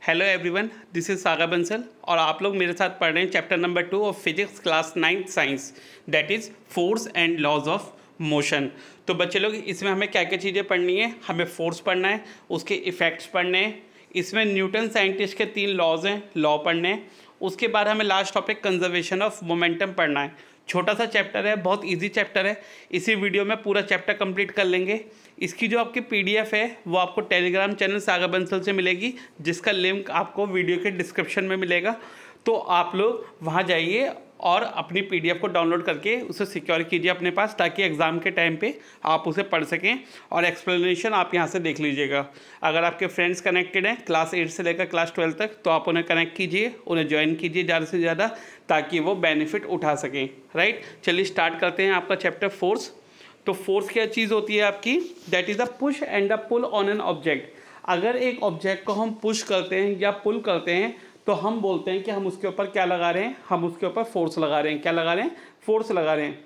Hello everyone, this is Sagar Bansal और आप लोग मेरे साथ पढ़ रहे हैं chapter number 2 of physics class 9th science, that is force and laws of motion. तो बच्चे लोग इसमें हमें क्या क्या चीज़ें पढ़नी है? हमें फोर्स पढ़ना है, उसके इफ़ेक्ट्स पढ़ने हैं, इसमें न्यूटन साइंटिस्ट के 3 लॉज हैं, लॉ पढ़ने हैं। उसके बाद हमें last topic conservation of momentum पढ़ना है। छोटा सा चैप्टर है, बहुत इजी चैप्टर है। इसी वीडियो में पूरा चैप्टर कंप्लीट कर लेंगे। इसकी जो आपकी पीडीएफ है वो आपको टेलीग्राम चैनल सागर बंसल से मिलेगी, जिसका लिंक आपको वीडियो के डिस्क्रिप्शन में मिलेगा। तो आप लोग वहाँ जाइए और अपनी पीडीएफ को डाउनलोड करके उसे सिक्योर कीजिए अपने पास, ताकि एग्ज़ाम के टाइम पे आप उसे पढ़ सकें और एक्सप्लेनेशन आप यहाँ से देख लीजिएगा। अगर आपके फ्रेंड्स कनेक्टेड हैं क्लास 8 से लेकर क्लास 12 तक, तो आप उन्हें कनेक्ट कीजिए, उन्हें ज्वाइन कीजिए ज़्यादा से ज़्यादा, ताकि वो बेनिफिट उठा सकें। राइट, चलिए स्टार्ट करते हैं आपका चैप्टर फोर्स। तो फोर्स क्या चीज़ होती है आपकी? That is the push and the pull on an object. अगर एक ऑब्जेक्ट को हम पुश करते हैं या पुल करते हैं तो हम बोलते हैं कि हम उसके ऊपर क्या लगा रहे हैं? हम उसके ऊपर फोर्स लगा रहे हैं। क्या लगा रहे हैं? फोर्स लगा रहे हैं।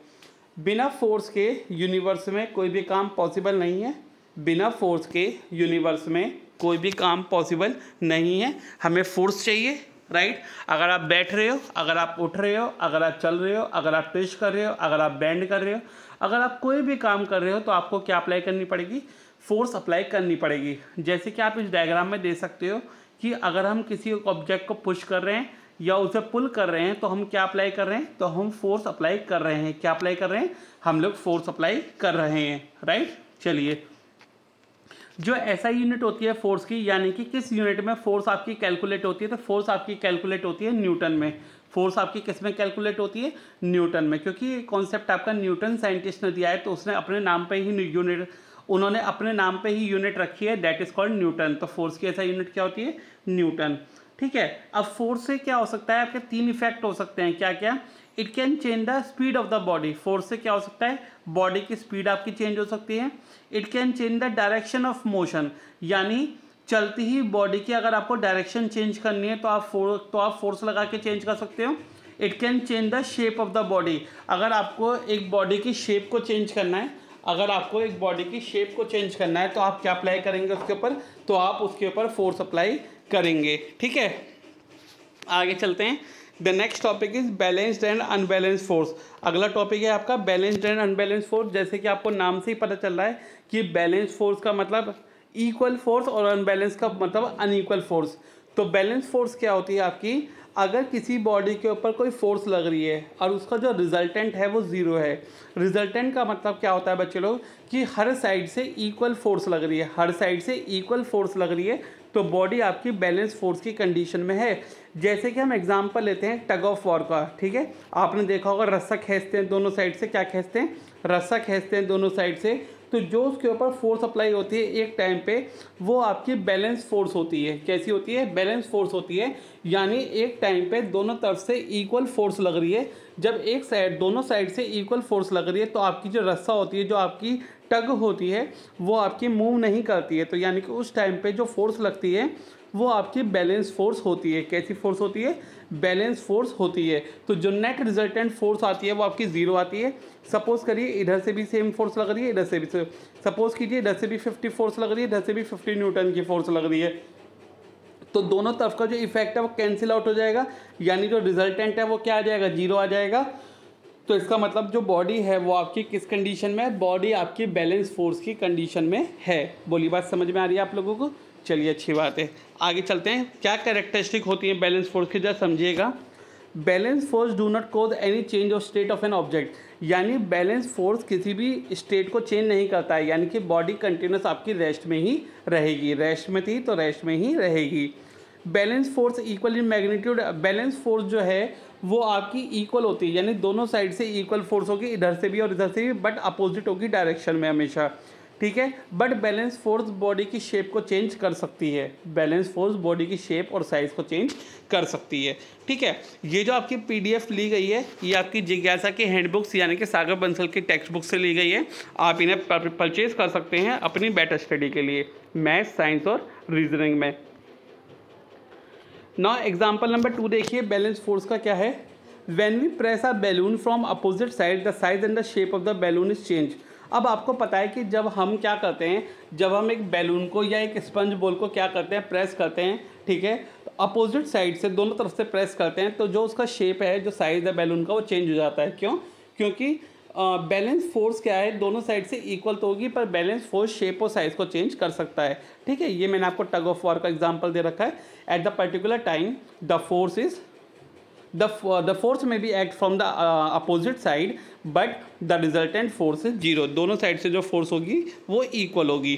बिना फोर्स के यूनिवर्स में कोई भी काम पॉसिबल नहीं है। बिना फोर्स के यूनिवर्स में कोई भी काम पॉसिबल नहीं है। हमें फोर्स चाहिए। राइट, अगर आप बैठ रहे हो, अगर आप उठ रहे हो, अगर आप चल रहे हो, अगर आप ट्विस्ट कर रहे हो, अगर आप बेंड कर रहे हो, अगर आप कोई भी काम कर रहे हो, तो आपको क्या अप्लाई करनी पड़ेगी? फोर्स अप्लाई करनी पड़ेगी। जैसे कि आप इस डायग्राम में देख सकते हो कि अगर हम किसी ऑब्जेक्ट को पुश कर रहे हैं या उसे पुल कर रहे हैं तो हम क्या अप्लाई कर रहे हैं? तो हम फोर्स अप्लाई कर रहे हैं। क्या अप्लाई कर रहे हैं? हम लोग फोर्स अप्लाई कर रहे हैं। राइट, चलिए, जो एसआई यूनिट होती है फोर्स की, यानी कि किस यूनिट में फोर्स आपकी कैलकुलेट होती है? तो फोर्स आपकी कैलकुलेट होती है न्यूटन में। फोर्स आपकी किस में कैलकुलेट होती है? न्यूटन में। क्योंकि कॉन्सेप्ट आपका न्यूटन साइंटिस्ट ने दिया है, तो उसने अपने नाम पे ही यूनिट, उन्होंने अपने नाम पे ही यूनिट रखी है, दैट इज कॉल्ड न्यूटन। तो फोर्स की ऐसा यूनिट क्या होती है? न्यूटन। ठीक है, अब फोर्स से क्या हो सकता है? आपके 3 इफेक्ट हो सकते हैं। क्या क्या? It can change the speed of the body. Force से क्या हो सकता है? बॉडी की स्पीड आपकी चेंज हो सकती है। It can change the direction of motion, यानी चलती ही बॉडी की अगर आपको डायरेक्शन चेंज करनी है तो आप फोर्स लगा के चेंज कर सकते हो। It can change the shape of the body. अगर आपको एक बॉडी की शेप को चेंज करना है, अगर आपको एक बॉडी की शेप को चेंज करना है तो आप क्या अप्लाई करेंगे उसके ऊपर? तो आप उसके ऊपर फोर्स अप्लाई करेंगे। ठीक है, आगे चलते हैं। The next topic is balanced and unbalanced force. अगला टॉपिक है आपका बैलेंस्ड एंड अनबैलेंस्ड फोर्स। जैसे कि आपको नाम से ही पता चल रहा है कि बैलेंस फोर्स का मतलब इक्वल फोर्स और अनबैलेंस का मतलब अनइक्वल फोर्स। तो बैलेंस फोर्स क्या होती है आपकी? अगर किसी बॉडी के ऊपर कोई फोर्स लग रही है और उसका जो रिजल्टेंट है वो ज़ीरो है। रिजल्टेंट का मतलब क्या होता है बच्चे लोग? कि हर साइड से इक्वल फोर्स लग रही है, हर साइड से इक्वल फोर्स लग रही है, तो बॉडी आपकी बैलेंस फोर्स की कंडीशन में है। जैसे कि हम एग्जांपल लेते हैं टग ऑफ वॉर का। ठीक है, आपने देखा होगा रस्सा खींचते हैं दोनों साइड से। क्या खींचते हैं? रस्सा खींचते हैं दोनों साइड से। तो जो उसके ऊपर फोर्स अप्लाई होती है एक टाइम पे, वो आपकी बैलेंस फोर्स होती है। कैसी होती है? बैलेंस फोर्स होती है, यानी एक टाइम पे दोनों तरफ से इक्वल फोर्स लग रही है। जब एक साइड, दोनों साइड से इक्वल फोर्स लग रही है, तो आपकी जो रस्सा होती है, जो आपकी टग होती है, वो आपकी मूव नहीं करती है। तो यानी कि उस टाइम पे जो फोर्स लगती है वो आपकी बैलेंस फोर्स होती है। कैसी फोर्स होती है? बैलेंस फोर्स होती है। तो जो नेट रिजल्टेंट फोर्स आती है वो आपकी ज़ीरो आती है। सपोज करिए इधर से भी सेम फोर्स लग रही है, इधर से भी सपोज कीजिए इधर से भी 50 फोर्स लग रही है, इधर से भी 50 न्यूटन की फोर्स लग रही है। तो दोनों तरफ का जो इफेक्ट है वो कैंसिल आउट हो जाएगा, यानी जो रिजल्टेंट है वो क्या आ जाएगा? जीरो आ जाएगा। तो इसका मतलब जो बॉडी है वो आपकी किस कंडीशन में है? बॉडी आपकी बैलेंस फोर्स की कंडीशन में है। बोली बात समझ में आ रही है आप लोगों को? चलिए, अच्छी बात है, आगे चलते हैं। क्या कैरेक्टरिस्टिक होती है बैलेंस फोर्स की, जरा समझिएगा। Balance force do not cause any change of state of an object, यानी बैलेंस फोर्स किसी भी स्टेट को चेंज नहीं करता है, यानी कि बॉडी कंटिन्यूस आपकी रेस्ट में ही रहेगी। रेस्ट में थी तो रेस्ट में ही रहेगी। Balance force equal in magnitude. Balance force जो है वो आपकी इक्वल होती है, यानी दोनों साइड से इक्वल फोर्स होगी, इधर से भी और इधर से भी, बट अपोजिट होगी डायरेक्शन में हमेशा। ठीक है, बट बैलेंस फोर्स बॉडी की शेप को चेंज कर सकती है। बैलेंस फोर्स बॉडी की शेप और साइज को चेंज कर सकती है। ठीक है, ये जो आपकी पीडीएफ ली गई है ये आपकी जिज्ञासा की हैंडबुक्स यानी कि सागर बंसल की टेक्स्ट बुक से ली गई है। आप इन्हें परचेज कर सकते हैं अपनी बेटर स्टडी के लिए, मैथ, साइंस और रीजनिंग में। नाउ एग्जाम्पल नंबर 2 देखिए, बैलेंस फोर्स का क्या है? When we press a balloon from opposite side the size and the shape of the balloon is change. अब आपको पता है कि जब हम क्या करते हैं, जब हम एक बैलून को या एक स्पंज बॉल को क्या करते हैं, प्रेस करते हैं, ठीक है, तो अपोजिट साइड से दोनों तरफ से प्रेस करते हैं, तो जो उसका शेप है, जो साइज़ है बैलून का, वो चेंज हो जाता है। क्यों? क्योंकि बैलेंस फोर्स क्या है, दोनों साइड से इक्वल तो होगी, पर बैलेंस फोर्स शेप और साइज़ को चेंज कर सकता है। ठीक है, ये मैंने आपको टग ऑफ वॉर का एग्जांपल दे रखा है। At the particular time the force is the force may be act from the opposite side but the resultant force is 0। दोनों साइड से जो फोर्स होगी वो इक्वल होगी।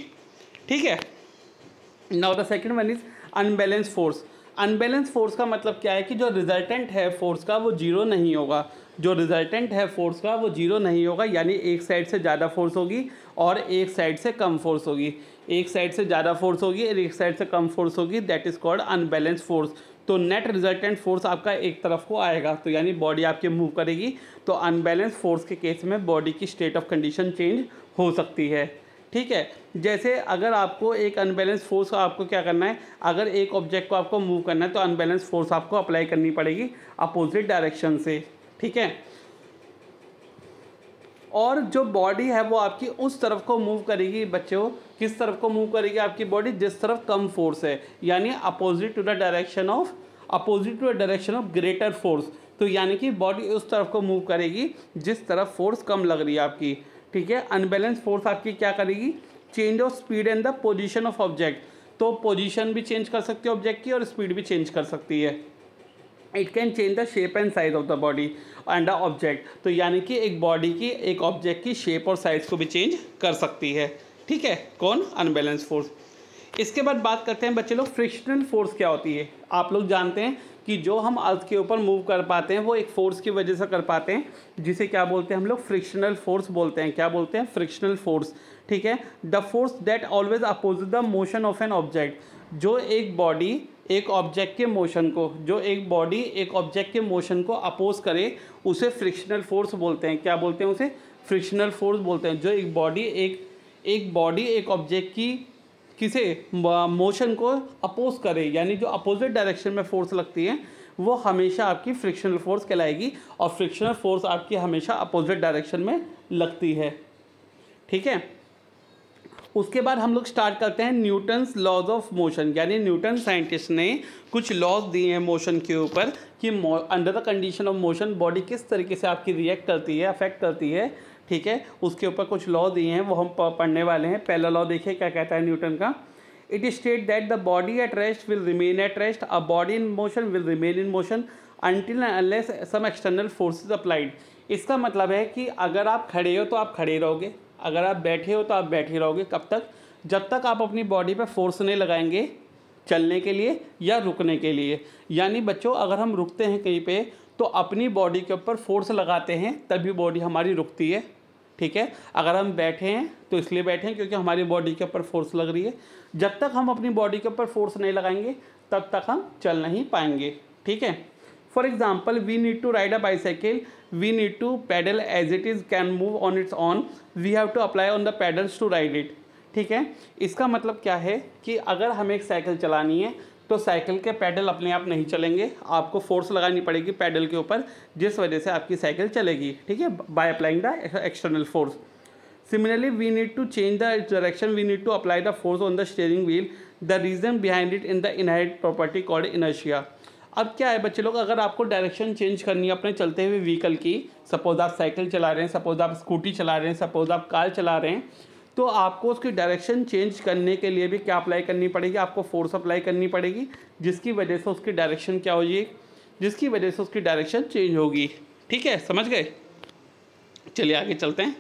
ठीक है, now the second one is unbalance force. Unbalance force का मतलब क्या है कि जो रिजल्टेंट है फोर्स का वो जीरो नहीं होगा। जो रिजल्टेंट है फोर्स का वो जीरो नहीं होगा, यानी एक साइड से ज़्यादा फोर्स होगी और एक साइड से कम फोर्स होगी। एक साइड से ज़्यादा फोर्स होगी और एक साइड से कम फोर्स होगी, that is called unbalance force. तो नेट रिजल्टेंट फोर्स आपका एक तरफ को आएगा, तो यानी बॉडी आपकी मूव करेगी। तो अनबैलेंस फोर्स के केस में बॉडी की स्टेट ऑफ कंडीशन चेंज हो सकती है। ठीक है, जैसे अगर आपको एक अनबैलेंस फोर्स का आपको क्या करना है, अगर एक ऑब्जेक्ट को आपको मूव करना है तो अनबैलेंस फोर्स आपको अप्लाई करनी पड़ेगी अपोजिट डायरेक्शन से। ठीक है, और जो बॉडी है वो आपकी उस तरफ को मूव करेगी बच्चों, किस तरफ को मूव करेगी आपकी बॉडी, जिस तरफ कम फोर्स है, यानी opposite to the direction of greater force. तो यानी कि बॉडी उस तरफ को मूव करेगी जिस तरफ फोर्स कम लग रही है आपकी। ठीक है, अनबैलेंस फोर्स आपकी क्या करेगी, change of speed and the position of object. तो पोजीशन भी चेंज कर सकती है ऑब्जेक्ट की और स्पीड भी चेंज कर सकती है। It can change the shape and size of the body and the object. तो यानी कि एक बॉडी की, एक ऑब्जेक्ट की शेप और साइज को भी चेंज कर सकती है। ठीक है, कौन, अनबैलेंस फोर्स। इसके बाद बात करते हैं बच्चे लोग फ्रिक्शनल फोर्स क्या होती है। आप लोग जानते हैं कि जो हम अर्थ के ऊपर मूव कर पाते हैं वो एक फोर्स की वजह से कर पाते हैं, जिसे क्या बोलते हैं हम लोग, फ्रिक्शनल फोर्स बोलते हैं। क्या बोलते हैं, फ्रिक्शनल फोर्स। ठीक है, the force that always oppose the motion of an object. जो एक बॉडी एक ऑब्जेक्ट के मोशन को, जो एक बॉडी एक ऑब्जेक्ट के मोशन को अपोज करे, उसे फ्रिक्शनल फोर्स बोलते हैं। क्या बोलते हैं, उसे फ्रिक्शनल फोर्स बोलते हैं। जो एक बॉडी एक ऑब्जेक्ट की किसे मोशन को अपोज करे, यानी जो अपोजिट डायरेक्शन में फोर्स लगती है वो हमेशा आपकी फ्रिक्शनल फोर्स कहलाएगी, और फ्रिक्शनल फोर्स आपकी हमेशा अपोजिट डायरेक्शन में लगती है। ठीक है, उसके बाद हम लोग स्टार्ट करते हैं न्यूटन्स लॉज ऑफ मोशन। यानी न्यूटन साइंटिस्ट ने कुछ लॉज दिए हैं मोशन के ऊपर कि under the condition of motion body किस तरीके से आपकी रिएक्ट करती है, अफेक्ट करती है। ठीक है, उसके ऊपर कुछ लॉ दिए हैं, वो हम पढ़ने वाले हैं। पहला लॉ देखिए क्या कहता है न्यूटन का। It state that the body at rest will remain at rest, a body in motion will remain in motion until unless some external forces applied. इसका मतलब है कि अगर आप खड़े हो तो आप खड़े रहोगे, अगर आप बैठे हो तो आप बैठे रहोगे। कब तक, जब तक आप अपनी बॉडी पे फोर्स नहीं लगाएंगे चलने के लिए या रुकने के लिए। यानी बच्चों अगर हम रुकते हैं कहीं पे तो अपनी बॉडी के ऊपर फोर्स लगाते हैं तभी बॉडी हमारी रुकती है। ठीक है, अगर हम बैठे हैं तो इसलिए बैठे हैं क्योंकि हमारी बॉडी के ऊपर फोर्स लग रही है। जब तक हम अपनी बॉडी के ऊपर फोर्स नहीं लगाएंगे तब तक हम चल नहीं पाएंगे। ठीक है, for example we need to ride a bicycle, we need to pedal as it is can move on its on, we have to apply on the pedals to ride it. ठीक है, इसका मतलब क्या है कि अगर हमें एक साइकिल चलानी है तो साइकिल के पैडल अपने आप नहीं चलेंगे, आपको फोर्स लगानी पड़ेगी पैडल के ऊपर, जिस वजह से आपकी साइकिल चलेगी। ठीक है, by applying the external force. Similarly we need to change the direction, we need to apply the force on the steering wheel, the reason behind it in the inherent property called inertia. अब क्या है बच्चे लोग, अगर आपको direction change करनी है अपने चलते हुए व्हीकल की, सपोज आप साइकिल चला रहे हैं, सपोज आप स्कूटी चला रहे हैं, सपोज आप कार चला रहे हैं, तो आपको उसकी डायरेक्शन चेंज करने के लिए भी क्या अप्लाई करनी पड़ेगी, आपको फोर्स अप्लाई करनी पड़ेगी, जिसकी वजह से उसकी डायरेक्शन क्या होगी, जिसकी वजह से उसकी डायरेक्शन चेंज होगी। ठीक है, समझ गए। चलिए आगे चलते हैं।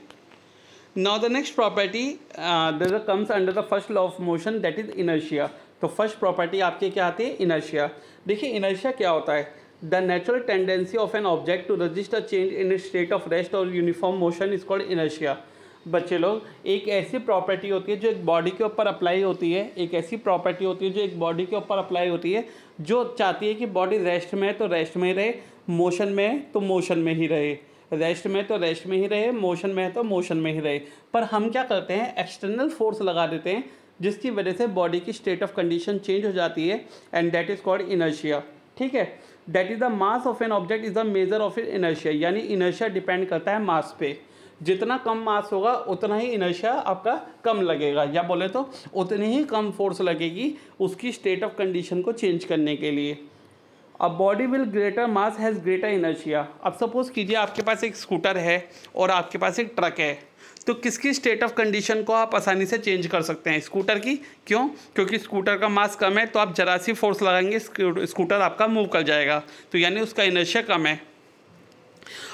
Now the next property that comes under the first law of motion, that is inertia. तो फर्स्ट प्रॉपर्टी आपके क्या आती है, इनर्शिया। देखिए इनर्शिया क्या होता है, the natural tendency of an object to resist a change in its state of rest और uniform motion is called inertia. बच्चे लोग, एक ऐसी प्रॉपर्टी होती है जो एक बॉडी के ऊपर अप्लाई होती है, एक ऐसी प्रॉपर्टी होती है जो एक बॉडी के ऊपर अप्लाई होती है, जो चाहती है कि बॉडी रेस्ट में है तो रेस्ट में ही रहे, मोशन में है तो मोशन में ही रहे, रेस्ट में तो रेस्ट में ही रहे, मोशन में है तो मोशन में ही रहे। पर हम क्या करते हैं, एक्सटर्नल फोर्स लगा देते हैं, जिसकी वजह से बॉडी की स्टेट ऑफ कंडीशन चेंज हो जाती है, and that is called inertia. ठीक है, that is the mass of an object is the measure of inertia. यानी इनर्शिया डिपेंड करता है मास पे। जितना कम मास होगा उतना ही इनर्शिया आपका कम लगेगा, या बोले तो उतनी ही कम फोर्स लगेगी उसकी स्टेट ऑफ कंडीशन को चेंज करने के लिए। A body will greater mass has greater inertia. अब सपोज कीजिए आपके पास एक स्कूटर है और आपके पास एक ट्रक है, तो किसकी स्टेट ऑफ कंडीशन को आप आसानी से चेंज कर सकते हैं? स्कूटर की। क्यों? क्योंकि स्कूटर का मास कम है, तो आप जरा सी फोर्स लगाएंगे स्कूटर आपका मूव कर जाएगा, तो यानी उसका इनर्शिया कम है।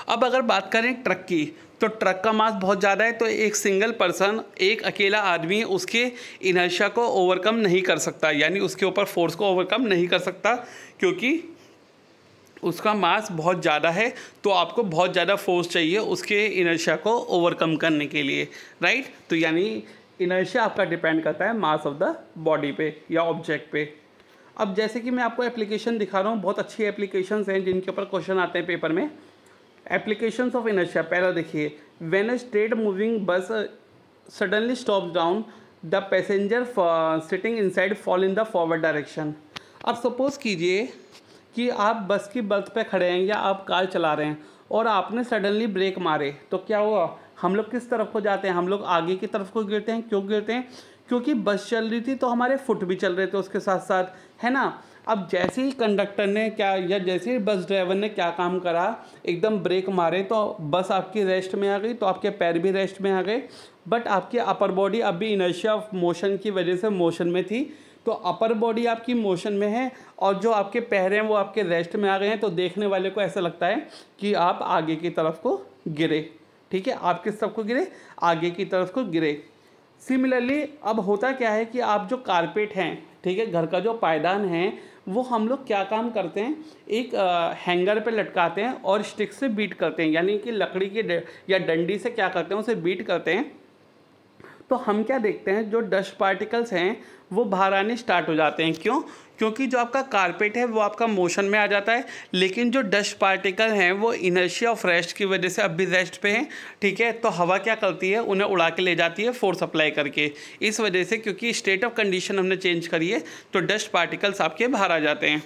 अब अगर बात करें ट्रक की, तो ट्रक का मास बहुत ज़्यादा है, तो एक सिंगल पर्सन, एक अकेला आदमी उसके इनर्शिया को ओवरकम नहीं कर सकता, यानी उसके ऊपर फोर्स को ओवरकम नहीं कर सकता, क्योंकि उसका मास बहुत ज़्यादा है। तो आपको बहुत ज़्यादा फोर्स चाहिए उसके इनर्शिया को ओवरकम करने के लिए, राइट। तो यानी इनर्शिया आपका डिपेंड करता है मास ऑफ द बॉडी पे या ऑब्जेक्ट पे। अब जैसे कि मैं आपको एप्लीकेशन दिखा रहा हूँ, बहुत अच्छी एप्लीकेशंस हैं जिनके ऊपर क्वेश्चन आते हैं पेपर में। एप्लीकेशंस ऑफ इनर्शिया, पहला देखिए, व्हेन अ स्ट्रेट मूविंग बस suddenly stops down, the passenger sitting inside fall in the forward direction. अब सपोज कीजिए कि आप बस की बर्थ पे खड़े हैं या आप कार चला रहे हैं और आपने सडनली ब्रेक मारे, तो क्या हुआ? हम लोग किस तरफ को जाते हैं? हम लोग आगे की तरफ को गिरते हैं। क्यों गिरते हैं? क्योंकि बस चल रही थी तो हमारे फुट भी चल रहे थे उसके साथ साथ, है ना। अब जैसे ही कंडक्टर ने क्या, या जैसे ही बस ड्राइवर ने क्या काम करा, एकदम ब्रेक मारे तो बस आपकी रेस्ट में आ गई, तो आपके पैर भी रेस्ट में आ गए, बट आपकी अपर बॉडी अभी इनर्शिया ऑफ मोशन की वजह से मोशन में थी। तो अपर बॉडी आपकी मोशन में है और जो आपके पैर हैं वो आपके रेस्ट में आ गए हैं, तो देखने वाले को ऐसा लगता है कि आप आगे की तरफ को गिरे। ठीक है, आप किस तरफ को गिरे? आगे की तरफ को गिरे। सिमिलरली अब होता क्या है कि आप जो कारपेट हैं, ठीक है, घर का जो पायदान है, वो हम लोग क्या काम करते हैं, एक हैंगर पे लटकाते हैं और स्टिक से बीट करते हैं, यानी कि लकड़ी के या डंडी से क्या करते हैं, उसे बीट करते हैं। तो हम क्या देखते हैं, जो डस्ट पार्टिकल्स हैं वो बाहर आने स्टार्ट हो जाते हैं। क्यों? क्योंकि जो आपका कारपेट है वो आपका मोशन में आ जाता है, लेकिन जो डस्ट पार्टिकल हैं वो इनर्शिया ऑफ रेस्ट की वजह से अब भी रेस्ट पे हैं। ठीक है, तो हवा क्या करती है, उन्हें उड़ा के ले जाती है फोर्स अप्लाई करके। इस वजह से, क्योंकि स्टेट ऑफ कंडीशन हमने चेंज करी है, तो डस्ट पार्टिकल्स आपके बाहर आ जाते हैं।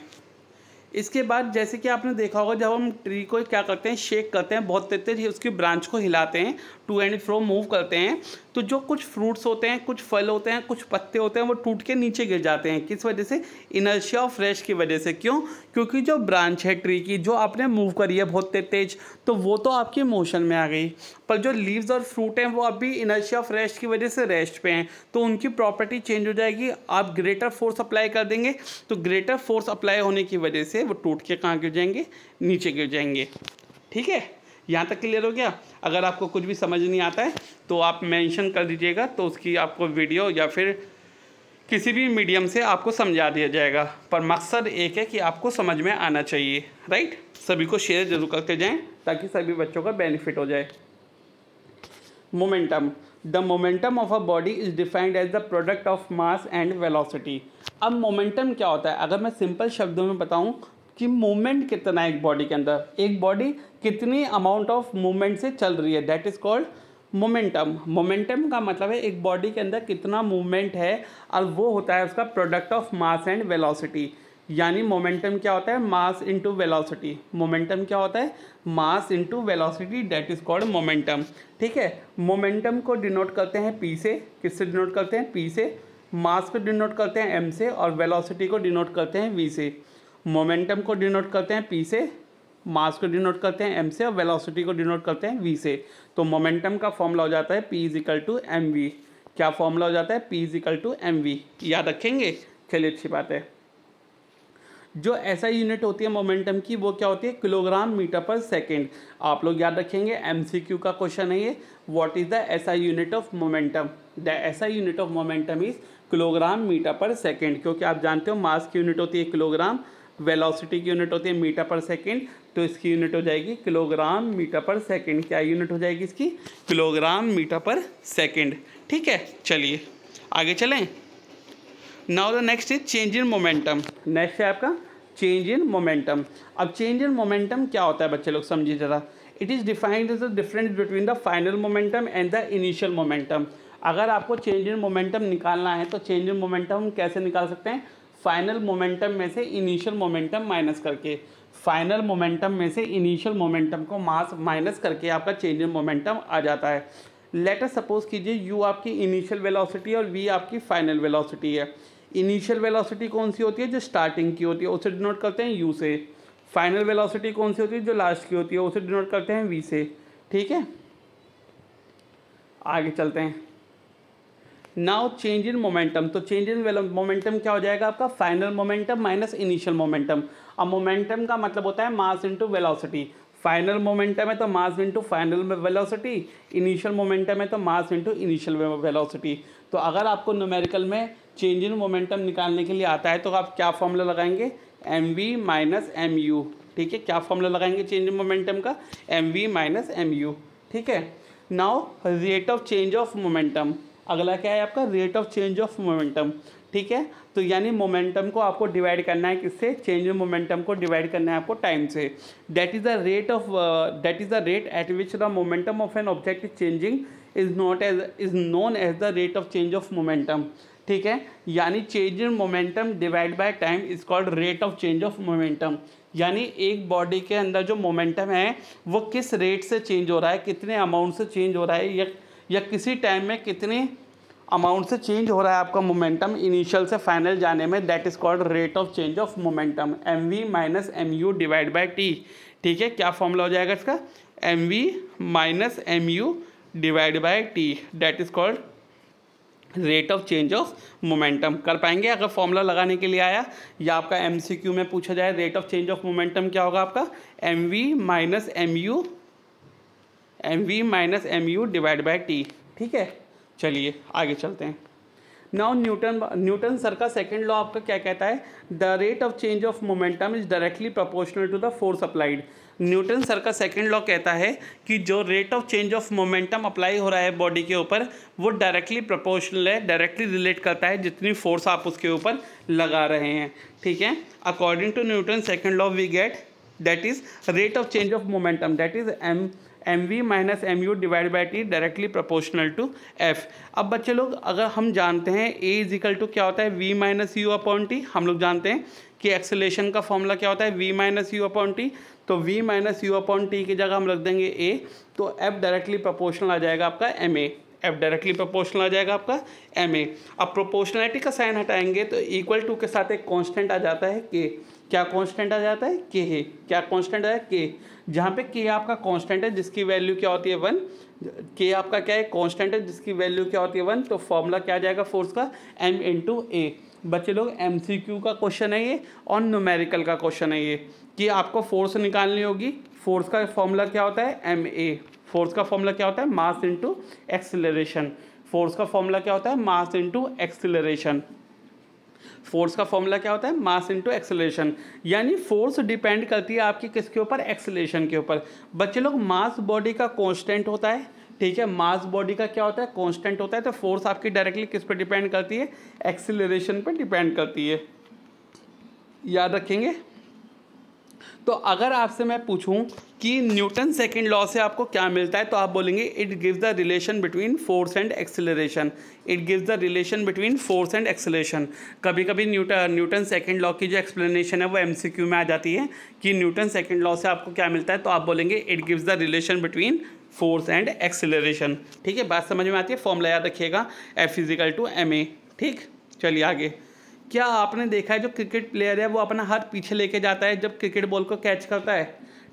इसके बाद जैसे कि आपने देखा होगा, जब हम ट्री को क्या करते हैं, शेक करते हैं, बहुत तेज उसकी ब्रांच को हिलाते हैं, टू एंड फ्रो मूव करते हैं, तो जो कुछ फ्रूट्स होते हैं, कुछ फल होते हैं, कुछ पत्ते होते हैं, वो टूट के नीचे गिर जाते हैं। किस वजह से? इनर्शिया ऑफ रेस्ट की वजह से। क्यों? क्योंकि जो ब्रांच है ट्री की, जो आपने मूव करी है बहुत तेज, तो वो तो आपकी मोशन में आ गई, पर जो लीव्स और फ्रूट हैं वो अभी इनर्शिया ऑफ रेस्ट की वजह से रेस्ट पे हैं, तो उनकी प्रॉपर्टी चेंज हो जाएगी। आप ग्रेटर फोर्स अप्लाई कर देंगे, तो ग्रेटर फोर्स अप्लाई होने की वजह से वो टूट के कहाँ गिर जाएंगे? नीचे गिर जाएंगे। ठीक है, यहाँ तक क्लियर हो गया? अगर आपको कुछ भी समझ नहीं आता है तो आप मेंशन कर दीजिएगा, तो उसकी आपको वीडियो या फिर किसी भी मीडियम से आपको समझा दिया जाएगा। पर मकसद एक है कि आपको समझ में आना चाहिए, राइट। सभी को शेयर जरूर करते जाएं ताकि सभी बच्चों का बेनिफिट हो जाए। Momentum, the momentum of a body is defined as the product of mass and velocity. अब मोमेंटम क्या होता है? अगर मैं सिंपल शब्दों में बताऊँ कि मूवमेंट कितना है एक बॉडी के अंदर, एक बॉडी कितनी अमाउंट ऑफ मूवमेंट से चल रही है, that is called momentum. Momentum का मतलब है एक बॉडी के अंदर कितना मूवमेंट है, और वो होता है उसका product of mass and velocity. यानी मोमेंटम क्या होता है? Mass into velocity. मोमेंटम क्या होता है? Mass into velocity, that is called momentum. ठीक है, मोमेंटम को डिनोट करते हैं पी से। किससे डिनोट करते हैं? पी से। मास को डिनोट करते हैं एम से, और वेलोसिटी को डिनोट करते हैं वी से। मोमेंटम को डिनोट करते हैं पी से, मास को डिनोट करते हैं एम से, और वेलोसिटी को डिनोट करते हैं वी से। तो मोमेंटम का फॉर्मूला हो जाता है P is equal to M V. क्या फॉर्मूला हो जाता है? P is equal to M V. याद रखेंगे? चलिए, अच्छी बात है। जो ऐसा यूनिट होती है मोमेंटम की, वो क्या होती है? Kilogram metre per second. आप लोग याद रखेंगे, MCQ का क्वेश्चन है ये। What is the SI unit of momentum? The SI unit of momentum is kilogram metre per second. क्योंकि आप जानते हो मास की यूनिट होती है किलोग्राम, वेलोसिटी की यूनिट होती है मीटर पर सेकेंड, तो इसकी यूनिट हो जाएगी किलोग्राम मीटर पर सेकेंड। क्या यूनिट हो जाएगी इसकी? Kilogram metre per second. ठीक है, चलिए आगे चलें। Now the next is change in momentum. Next है आपका चेंज इन मोमेंटम। अब चेंज इन मोमेंटम क्या होता है बच्चे लोग, समझिए ज़रा। It is defined as the difference between the final momentum and the initial momentum. अगर आपको चेंज इन मोमेंटम निकालना है तो चेंज इन मोमेंटम हम कैसे निकाल सकते हैं? फाइनल मोमेंटम में से इनिशियल मोमेंटम माइनस करके, फाइनल मोमेंटम में से इनिशियल मोमेंटम को मास माइनस करके आपका चेंज इन मोमेंटम आ जाता है। लेटर सपोज कीजिए u आपकी इनिशियल वेलोसिटी और v आपकी फाइनल वेलोसिटी है। इनिशियल वेलोसिटी कौन सी होती है? जो स्टार्टिंग की होती है, उसे डिनोट करते हैं u से। फाइनल वेलोसिटी कौन सी होती है? जो लास्ट की होती है, उसे डिनोट करते हैं v से। ठीक है, आगे चलते हैं। नाउ चेंज इन मोमेंटम, तो चेंज इन मोमेंटम क्या हो जाएगा आपका? Final momentum minus initial momentum. अब मोमेंटम का मतलब होता है mass into velocity. Final momentum है तो mass into final velocity, initial momentum है तो मास इनटू इनिशियल वेलोसिटी। तो अगर आपको न्यूमेरिकल में चेंज इन मोमेंटम निकालने के लिए आता है तो आप क्या फॉर्मूला लगाएंगे? mv minus mu। ठीक है, क्या फॉर्मूला लगाएंगे चेंज इन मोमेंटम का? mv minus mu। ठीक है, now rate of change of momentum, अगला क्या है आपका? Rate of change of momentum. ठीक है, तो यानी मोमेंटम को आपको डिवाइड करना है किससे? चेंज इन मोमेंटम को डिवाइड करना है आपको टाइम से। That is the rate at which the momentum of an object is changing is known as the rate of change of momentum. ठीक है, यानी change in momentum divide by time is called rate of change of momentum. यानी एक body के अंदर जो momentum है वो किस रेट से चेंज हो रहा है, कितने अमाउंट से चेंज हो रहा है, या किसी टाइम में कितने अमाउंट से चेंज हो रहा है आपका मोमेंटम इनिशियल से फाइनल जाने में, that is called rate of change of momentum. mv minus mu divide by t। ठीक है, क्या फॉर्मूला हो जाएगा इसका? mv minus mu divide by t, that is called rate of change of momentum. कर पाएंगे अगर फॉर्मूला लगाने के लिए आया या आपका MCQ में पूछा जाए rate of change of momentum क्या होगा आपका? mv minus mu divide by t। ठीक है, चलिए आगे चलते हैं। नाउ न्यूटन सर का सेकेंड लॉ आपका क्या कहता है? The rate of change of momentum is directly proportional to the force applied. Newton sir का सेकेंड लॉ कहता है कि जो rate of change of momentum apply हो रहा है बॉडी के ऊपर वो डायरेक्टली प्रोपोर्शनल है, डायरेक्टली रिलेट करता है जितनी फोर्स आप उसके ऊपर लगा रहे हैं। ठीक है, according to Newton second law we get that is rate of change of momentum that is mv minus mu divide by T directly proportional to f। अब बच्चे लोग अगर हम जानते हैं a इज इक्वल टू क्या होता है? v minus you upon T. हम लोग जानते हैं कि एक्सेलेरेशन का फॉर्मूला क्या होता है? v minus you upon T. तो v minus you upon T की जगह हम रख देंगे a, तो f डायरेक्टली प्रोपोर्शनल आ जाएगा आपका ma। f डायरेक्टली प्रोपोर्शनल आ जाएगा आपका ma। अब प्रोपोर्शनलिटी का साइन हटाएंगे तो इक्वल टू के साथ एक कांस्टेंट आ जाता है k। क्या कांस्टेंट आ जाता है? k है। क्या कांस्टेंट है? k। जहाँ पे k आपका कांस्टेंट है जिसकी वैल्यू क्या होती है? 1। k आपका क्या है? कांस्टेंट है जिसकी वैल्यू क्या होती है? 1। तो फॉर्मूला क्या आ जाएगा फोर्स का? m into a। बच्चे लोग MCQ का क्वेश्चन है ये और न्यूमेरिकल का क्वेश्चन है ये कि आपको फोर्स निकालनी होगी। फोर्स का फॉर्मूला क्या होता है? ma। फोर्स का फॉर्मूला क्या होता है? Mass into acceleration. फोर्स का फॉर्मूला क्या होता है? Mass into acceleration. फोर्स का फॉर्मूला क्या होता है? Mass into acceleration. यानी फोर्स डिपेंड करती है आपकी किसके ऊपर? एक्सेलरेशन के ऊपर। बच्चे लोग मास बॉडी का कांस्टेंट होता है। ठीक है, मास बॉडी का क्या होता है? कांस्टेंट होता है। तो फोर्स आपकी डायरेक्टली किस पे डिपेंड करती है? एक्सेलरेशन पे डिपेंड करती है, याद रखेंगे। तो अगर आपसे मैं पूछूं कि न्यूटन सेकंड लॉ से आपको क्या मिलता है तो आप बोलेंगे it gives the relation between force and acceleration. It gives the relation between force and acceleration. कभी कभी न्यूटन सेकंड लॉ की जो एक्सप्लेनेशन है वो MCQ में आ जाती है कि न्यूटन सेकंड लॉ से आपको क्या मिलता है, तो आप बोलेंगे it gives the relation between force and acceleration. ठीक है, बात समझ में आती है। फॉर्मूला याद रखिएगा, F = ma। ठीक, चलिए आगे। क्या आपने देखा है जो क्रिकेट प्लेयर है वो अपना हाथ पीछे लेके जाता है जब क्रिकेट बॉल को कैच करता है?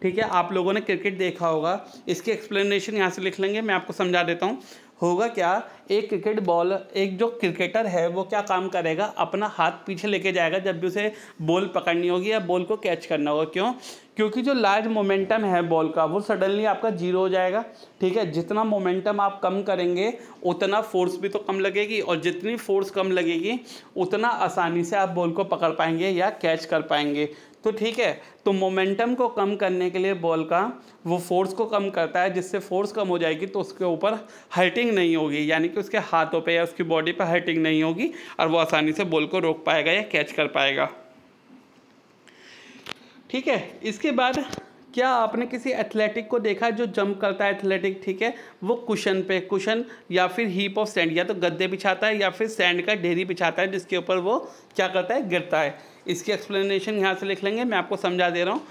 ठीक है, आप लोगों ने क्रिकेट देखा होगा। इसकी एक्सप्लेनेशन यहाँ से लिख लेंगे, मैं आपको समझा देता हूँ। होगा क्या, एक क्रिकेट बॉल, एक जो क्रिकेटर है वो क्या काम करेगा? अपना हाथ पीछे लेके जाएगा जब भी उसे बॉल पकड़नी होगी या बॉल को कैच करना होगा। क्यों? क्योंकि जो लार्ज मोमेंटम है बॉल का वो सडनली आपका जीरो हो जाएगा। ठीक है, जितना मोमेंटम आप कम करेंगे उतना फोर्स भी तो कम लगेगी, और जितनी फोर्स कम लगेगी उतना आसानी से आप बॉल को पकड़ पाएंगे या कैच कर पाएंगे। तो ठीक है, तो मोमेंटम को कम करने के लिए बॉल का वो फोर्स को कम करता है, जिससे फोर्स कम हो जाएगी तो उसके ऊपर हर्टिंग नहीं होगी, यानी कि उसके हाथों पे या उसकी बॉडी पे हर्टिंग नहीं होगी और वो आसानी से बॉल को रोक पाएगा या कैच कर पाएगा। ठीक है, इसके बाद क्या आपने किसी एथलेटिक को देखा है जो जंप करता है एथलेटिक, ठीक है, वो कुशन या फिर हीप ऑफ सैंड, या तो गद्दे बिछाता है या फिर सैंड का ढेरी बिछाता है जिसके ऊपर वो क्या करता है, गिरता है। इसकी एक्सप्लेनेशन यहाँ से लिख लेंगे, मैं आपको समझा दे रहा हूँ।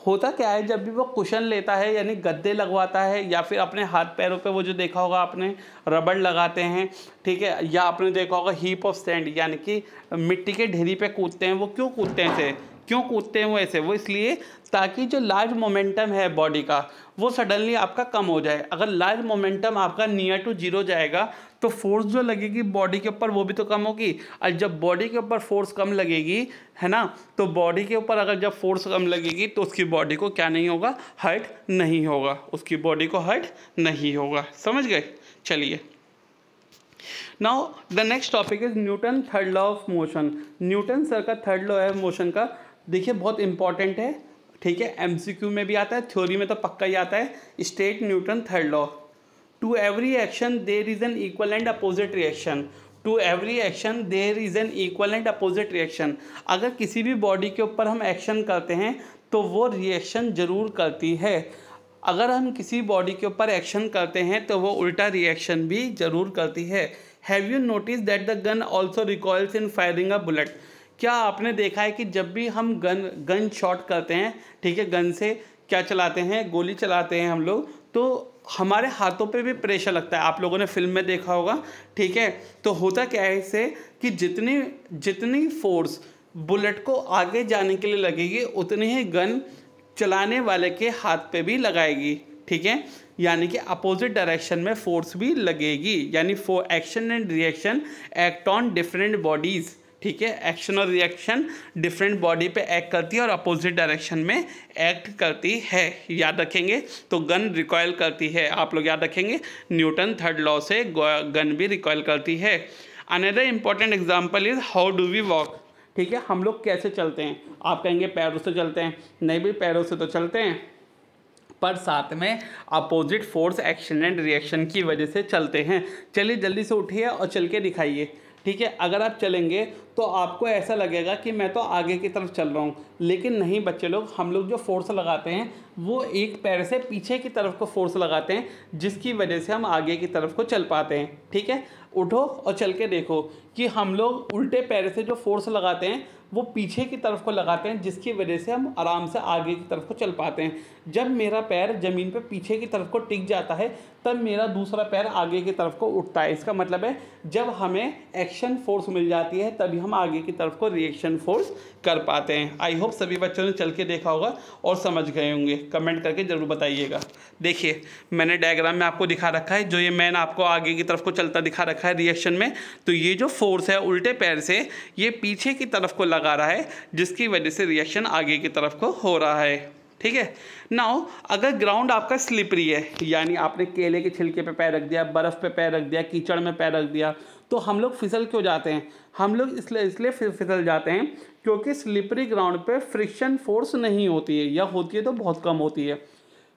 होता क्या है, जब भी वो कुशन लेता है यानी गद्दे लगवाता है, या फिर अपने हाथ पैरों पे वो जो देखा होगा आपने रबड़ लगाते हैं, ठीक है, या आपने देखा होगा हीप ऑफ सैंड यानी कि मिट्टी के ढेरी पे कूदते हैं। वो क्यों कूदते हैं ऐसे, क्यों कूदते हैं वो ऐसे? वो इसलिए ताकि जो लार्ज मोमेंटम है बॉडी का वो सडनली आपका कम हो जाए। अगर लार्ज मोमेंटम आपका नियर टू जीरो जाएगा तो फोर्स जो लगेगी बॉडी के ऊपर वो भी तो कम होगी। और जब बॉडी के ऊपर फोर्स कम लगेगी, है ना, तो बॉडी के ऊपर अगर जब फोर्स कम लगेगी तो उसकी बॉडी को क्या नहीं होगा, हर्ट नहीं होगा, उसकी बॉडी को हर्ट नहीं होगा। समझ गए? चलिए, now the next topic is Newton third law of motion. Newton sir का थर्ड लॉ है मोशन का, देखिए बहुत इंपॉर्टेंट है, ठीक है, एमसीक्यू में भी आता है, थ्योरी में तो पक्का ही आता है। State Newton third law, to every action there is an equal and opposite reaction. To every action there is an equal and opposite reaction. अगर किसी भी बॉडी के ऊपर हम एक्शन करते हैं तो वो रिएक्शन जरूर करती है। अगर हम किसी बॉडी के ऊपर एक्शन करते हैं तो वो उल्टा रिएक्शन भी जरूर करती है। Have you notice that the gun also recoils in firing a bullet. क्या आपने देखा है कि जब भी हम गन शॉट करते हैं, ठीक है, गन से क्या चलाते हैं, गोली चलाते हैं हम लोग, तो हमारे हाथों पे भी प्रेशर लगता है। आप लोगों ने फिल्म में देखा होगा, ठीक है। तो होता क्या है इससे कि जितनी फोर्स बुलेट को आगे जाने के लिए लगेगी उतनी ही गन चलाने वाले के हाथ पे भी लगाएगी, ठीक है, यानी कि अपोजिट डायरेक्शन में फोर्स भी लगेगी। यानी for action and reaction act on different bodies, ठीक है, एक्शन और रिएक्शन डिफरेंट बॉडी पे एक्ट करती है और अपोजिट डायरेक्शन में एक्ट करती है। याद रखेंगे, तो गन रिकॉयल करती है, आप लोग याद रखेंगे, न्यूटन थर्ड लॉ से गन भी रिकॉयल करती है। Another important example is how do we walk, ठीक है, हम लोग कैसे चलते हैं। आप कहेंगे पैरों से चलते हैं, नहीं भी पैरों से तो चलते हैं, पर साथ में opposite force action and reaction की वजह से चलते हैं। चलिए जल्दी से उठिए और चल के दिखाइए, ठीक है। अगर आप चलेंगे तो आपको ऐसा लगेगा कि मैं तो आगे की तरफ चल रहा हूँ, लेकिन नहीं बच्चे लोग, हम लोग जो फोर्स लगाते हैं वो एक पैर से पीछे की तरफ को फोर्स लगाते हैं, जिसकी वजह से हम आगे की तरफ को चल पाते हैं, ठीक है। उठो और चल के देखो कि हम लोग उल्टे पैर से जो फोर्स लगाते हैं वो पीछे की तरफ को लगाते हैं, जिसकी वजह से हम आराम से आगे की तरफ को चल पाते हैं। जब मेरा पैर ज़मीन पे पीछे की तरफ को टिक जाता है तब मेरा दूसरा पैर आगे की तरफ को उठता है। इसका मतलब है जब हमें एक्शन फोर्स मिल जाती है तभी हम आगे की तरफ को रिएक्शन फोर्स कर पाते हैं। आई होप सभी बच्चों ने चल के देखा होगा और समझ गए होंगे, कमेंट करके ज़रूर बताइएगा। देखिए मैंने डायग्राम में आपको दिखा रखा है, जो ये मैन आपको आगे की तरफ को चलता दिखा रखा है रिएक्शन में, तो ये जो फोर्स है उल्टे पैर से ये पीछे की तरफ को लगा रहा है, जिसकी वजह से रिएक्शन आगे की तरफ को हो रहा है, ठीक है। नाउ अगर ग्राउंड आपका स्लिपरी है, यानी आपने केले के छिलके पे पैर रख दिया, बर्फ़ पे पैर रख दिया, कीचड़ में पैर रख दिया, तो हम लोग फिसल क्यों जाते हैं? हम लोग इसलिए फिसल जाते हैं क्योंकि स्लिपरी ग्राउंड पे फ्रिक्शन फोर्स नहीं होती है, या होती है तो बहुत कम होती है।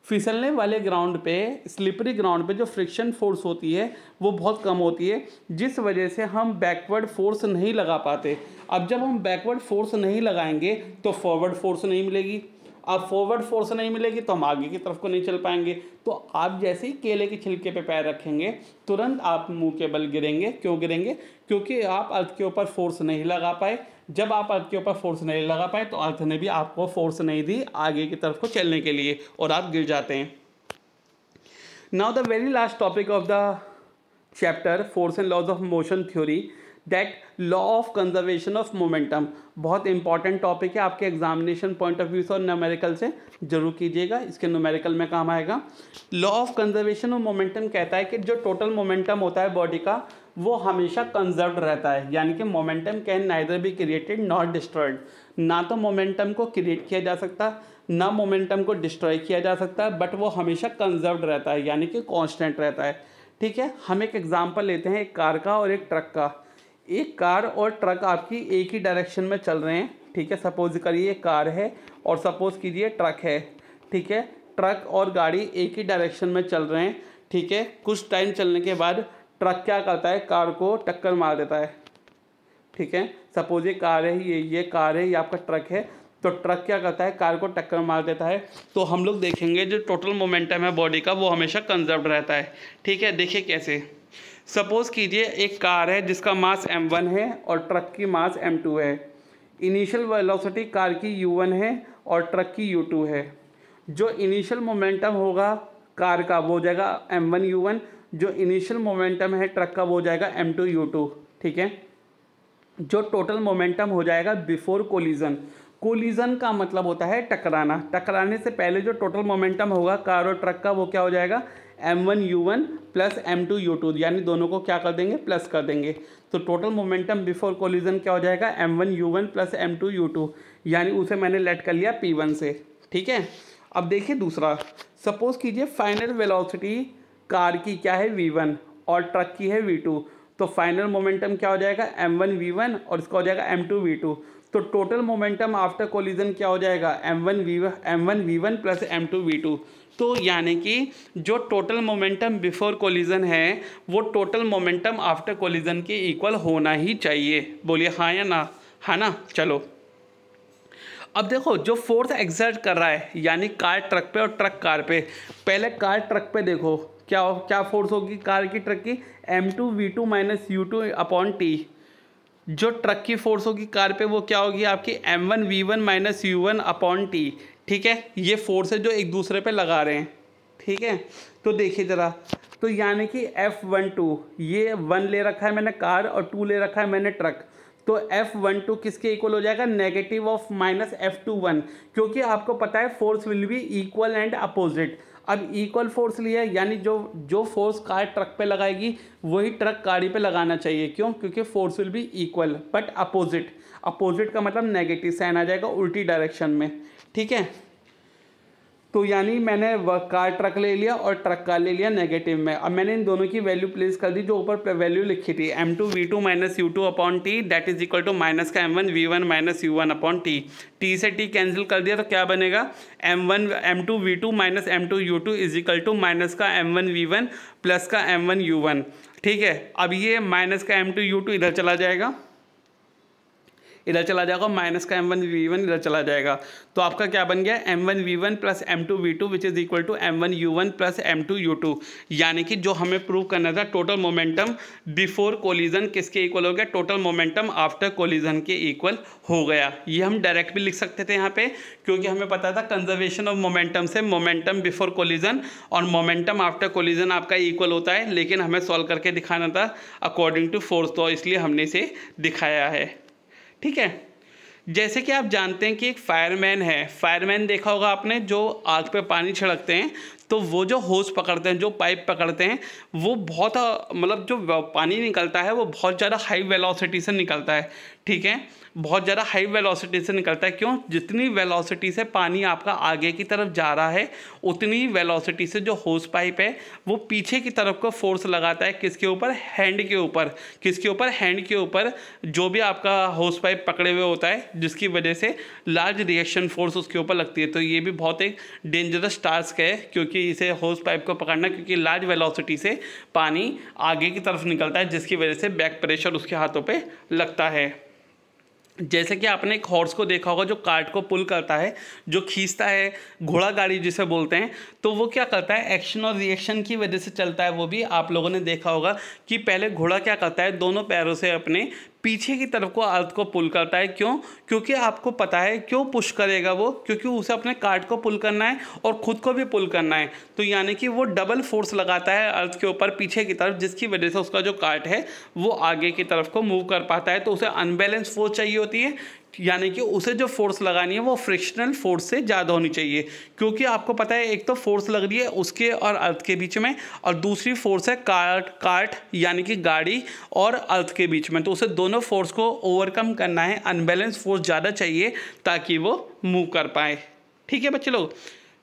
फिसलने वाले ग्राउंड पे, स्लिपरी ग्राउंड पे जो फ्रिक्शन फोर्स होती है वो बहुत कम होती है, जिस वजह से हम बैकवर्ड फोर्स नहीं लगा पाते। अब जब हम बैकवर्ड फोर्स नहीं लगाएंगे तो फॉरवर्ड फोर्स नहीं मिलेगी। अब फॉरवर्ड फोर्स नहीं मिलेगी तो हम आगे की तरफ को नहीं चल पाएंगे। तो आप जैसे ही केले के छिलके पे पैर रखेंगे तुरंत आप मुंह के बल गिरेंगे। क्यों गिरेंगे? क्योंकि आप अर्थ के ऊपर फोर्स नहीं लगा पाए। जब आप अर्थ के ऊपर फोर्स नहीं लगा पाए तो अर्थ ने भी आपको फोर्स नहीं दी आगे की तरफ को चलने के लिए, और आप गिर जाते हैं। Now the very last topic of the chapter, force and laws of motion theory, that law of conservation of momentum. बहुत इंपॉर्टेंट टॉपिक है, आपके एग्जामिनेशन पॉइंट ऑफ व्यू से और न्यूमेरिकल से जरूर कीजिएगा, इसके न्यूमेरिकल में काम आएगा। Law of conservation of momentum कहता है कि जो टोटल मोमेंटम होता है बॉडी का वो हमेशा कंजर्व्ड रहता है, यानी कि momentum can neither be created not destroyed. ना तो मोमेंटम को क्रिएट किया जा सकता, ना मोमेंटम को डिस्ट्रॉय किया जा सकता, बट वो हमेशा कंजर्व्ड रहता है, यानी कि कांस्टेंट रहता है, ठीक है। हम एक एग्जांपल लेते हैं एक कार का और एक ट्रक का। एक कार और ट्रक आपकी एक ही डायरेक्शन में चल रहे हैं, ठीक है। सपोज करिए कार है और सपोज कीजिए ट्रक है, ठीक है। ट्रक और गाड़ी एक ही डायरेक्शन में चल रहे हैं, ठीक है। कुछ टाइम चलने के बाद ट्रक क्या करता है, कार को टक्कर मार देता है, ठीक है। सपोज ये कार है, ये कार है, ये आपका ट्रक है, तो ट्रक क्या करता है, कार को टक्कर मार देता है। तो हम लोग देखेंगे जो टोटल मोमेंटम है बॉडी का वो हमेशा कंजर्व्ड रहता है। ठीक है, देखिए कैसे। सपोज कीजिए एक कार है जिसका मास m1 है और ट्रक की मास m2 है। इनिशियल वेलोसिटी कार की u1 है और ट्रक की u2 है। जो इनिशियल मोमेंटम होगा कार का वो हो जाएगा m1 u1, जो इनिशियल मोमेंटम है ट्रक का वो हो जाएगा m2 u2। ठीक है, जो टोटल मोमेंटम हो जाएगा बिफोर कोलिजन। कोलिजन का मतलब होता है टकराना, टकराने से पहले जो टोटल मोमेंटम होगा कार और ट्रक का वो क्या हो जाएगा m1 u1 plus m2 u2, यानी दोनों को क्या कर देंगे, प्लस कर देंगे। तो टोटल मोमेंटम बिफोर कोलिजन क्या हो जाएगा m1 u1 plus m2 u2, यानी उसे मैंने लेट कर लिया p1 से। ठीक है, अब देखिए दूसरा, सपोज कीजिए फाइनल वेलोसिटी कार की क्या है v1 और ट्रक की है v2। तो फाइनल मोमेंटम क्या हो जाएगा m1 v1 और इसका हो जाएगा m2 v2। तो टोटल मोमेंटम आफ्टर कोलिजन क्या हो जाएगा m1 v1 plus m2 v2। तो यानी कि जो टोटल मोमेंटम बिफोर कोलिजन है वो टोटल मोमेंटम आफ्टर कोलिजन के इक्वल होना ही चाहिए। बोलिए हाँ या ना, हाँ ना। चलो अब देखो, जो फोर्स एक्सर्ट कर रहा है यानी कार ट्रक पे और ट्रक कार पे, पहले कार ट्रक पे देखो क्या फोर्स होगी कार की ट्रक की, m2 v2 minus u2 upon t। जो ट्रक की फोर्स होगी कार पे वो क्या होगी आपकी m1 v1 minus u1 upon t। ठीक है, ये फोर्स है जो एक दूसरे पे लगा रहे हैं। ठीक है, तो देखिए ज़रा, तो यानी कि F12 ये 1 ले रखा है मैंने कार और 2 ले रखा है मैंने ट्रक। तो F12 किसके इक्वल हो जाएगा, नेगेटिव ऑफ माइनस F21, क्योंकि आपको पता है force will be equal and opposite. अब इक्वल फोर्स लिया यानी जो फोर्स कार ट्रक पे लगाएगी वही ट्रक गाड़ी पे लगाना चाहिए। क्यों, क्योंकि force will be equal but opposite. Opposite का मतलब नेगेटिव साइन आ जाएगा उल्टी डायरेक्शन में। ठीक है, तो यानी मैंने कार ट्रक ले लिया और ट्रक कार ले लिया नेगेटिव में। अब मैंने इन दोनों की वैल्यू प्लेस कर दी जो ऊपर वैल्यू लिखी थी, m2 v2 minus u2 upon T that is equal to minus का m1 v1 minus u1 upon T. T से टी कैंसिल कर दिया तो क्या बनेगा, m2 v2 minus m2 u2 is equal to minus का m1 v1 प्लस का m1 u1। ठीक है, अब ये माइनस का m2 u2 इधर चला जाएगा, माइनस का m1 v1 इधर चला जाएगा। तो आपका क्या बन गया m1 v1 plus m2 v2 which is equal to m1 u1 plus m2 u2। यानी कि जो हमें प्रूव करना था टोटल मोमेंटम बिफोर कोलिजन किसके इक्वल हो गया, टोटल मोमेंटम आफ्टर कोलिजन के इक्वल हो गया। ये हम डायरेक्ट भी लिख सकते थे यहाँ पे, क्योंकि हमें पता था कंजर्वेशन ऑफ मोमेंटम से मोमेंटम बिफोर कोलिजन और मोमेंटम आफ्टर कोलिजन आपका इक्वल होता है, लेकिन हमें सॉल्व करके दिखाना था अकॉर्डिंग टू फोर्स, तो इसलिए हमने इसे दिखाया है। ठीक है, जैसे कि आप जानते हैं कि एक फायरमैन है, फायरमैन देखा होगा आपने, जो आग पे पानी छिड़कते हैं तो वो जो होस पकड़ते हैं, जो पाइप पकड़ते हैं, वो बहुत मतलब जो पानी निकलता है वो बहुत ज़्यादा हाई वेलोसिटी से निकलता है। ठीक है, बहुत ज़्यादा हाई वेलोसिटी से निकलता है। क्यों, जितनी वेलोसिटी से पानी आपका आगे की तरफ जा रहा है उतनी वेलोसिटी से जो होस पाइप है वो पीछे की तरफ को फोर्स लगाता है। किसके ऊपर, हैंड के ऊपर। किसके ऊपर, हैंड के ऊपर, जो भी आपका होस पाइप पकड़े हुए होता है, जिसकी वजह से लार्ज रिएक्शन फोर्स उसके ऊपर लगती है। तो ये भी बहुत एक डेंजरस टास्क है क्योंकि इसे होस पाइप को पकड़ना, क्योंकि लार्ज वेलोसिटी से पानी आगे की तरफ निकलता है जिसकी वजह से बैक प्रेशर उसके हाथों पे लगता है। जैसे कि आपने एक हॉर्स को देखा होगा जो कार्ट को पुल करता है, जो खींचता है, घोड़ा गाड़ी जिसे बोलते हैं, तो वो क्या करता है, एक्शन और रिएक्शन की वजह से चलता है। वो भी आप लोगों ने देखा होगा कि पहले घोड़ा क्या करता है, दोनों पैरों से अपने पीछे की तरफ को अर्थ को पुल करता है। क्यों, क्योंकि आपको पता है क्यों पुश करेगा वो, क्योंकि उसे अपने कार्ट को पुल करना है और ख़ुद को भी पुल करना है। तो यानी कि वो डबल फोर्स लगाता है अर्थ के ऊपर पीछे की तरफ, जिसकी वजह से उसका जो कार्ट है वो आगे की तरफ को मूव कर पाता है। तो उसे अनबैलेंस फोर्स चाहिए होती है, यानी कि उसे जो फोर्स लगानी है वो फ्रिक्शनल फोर्स से ज़्यादा होनी चाहिए। क्योंकि आपको पता है एक तो फोर्स लग रही है उसके और अर्थ के बीच में, और दूसरी फोर्स है कार्ट यानी कि गाड़ी और अर्थ के बीच में। तो उसे दोनों फोर्स को ओवरकम करना है, अनबैलेंस फोर्स ज़्यादा चाहिए ताकि वो मूव कर पाए। ठीक है बच्चे लोग,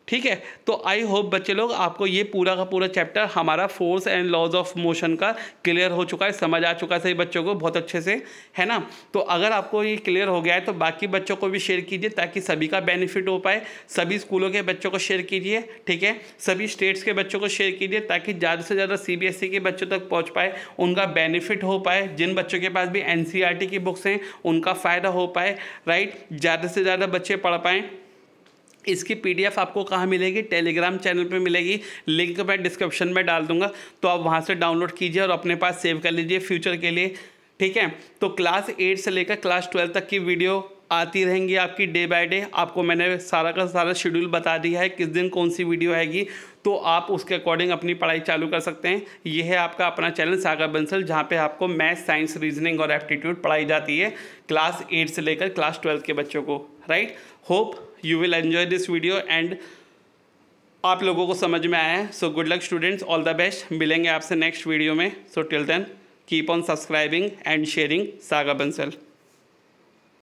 ठीक है। तो आई होप बच्चे लोग आपको ये पूरा का पूरा चैप्टर हमारा force and laws of motion का क्लियर हो चुका है, समझ आ चुका है सही बच्चों को बहुत अच्छे से, है ना। तो अगर आपको ये क्लियर हो गया है तो बाकी बच्चों को भी शेयर कीजिए ताकि सभी का बेनिफिट हो पाए। सभी स्कूलों के बच्चों को शेयर कीजिए, ठीक है, सभी स्टेट्स के बच्चों को शेयर कीजिए ताकि ज़्यादा से ज़्यादा CBSE के बच्चों तक पहुँच पाए, उनका बेनिफिट हो पाए। जिन बच्चों के पास भी NCERT की बुक्स हैं उनका फ़ायदा हो पाए, राइट, ज़्यादा से ज़्यादा बच्चे पढ़ पाएँ। इसकी PDF आपको कहाँ मिलेगी? टेलीग्राम चैनल पे मिलेगी, लिंक मैं डिस्क्रिप्शन में डाल दूंगा, तो आप वहाँ से डाउनलोड कीजिए और अपने पास सेव कर लीजिए फ्यूचर के लिए, ठीक है। तो क्लास 8 से लेकर क्लास 12 तक की वीडियो आती रहेंगी आपकी डे बाय डे। आपको मैंने सारा का सारा शेड्यूल बता दिया है किस दिन कौन सी वीडियो आएगी, तो आप उसके अकॉर्डिंग अपनी पढ़ाई चालू कर सकते हैं। ये है आपका अपना चैनल सागर बंसल, जहाँ पे आपको मैथ, साइंस, रीजनिंग और एप्टीट्यूड पढ़ाई जाती है क्लास 8 से लेकर क्लास 12 के बच्चों को, right. Hope you will enjoy this video and आप लोगों को समझ में आया है। So good luck students, all the best. मिलेंगे आपसे नेक्स्ट वीडियो में। So till then keep on subscribing and sharing Sagar Bansal.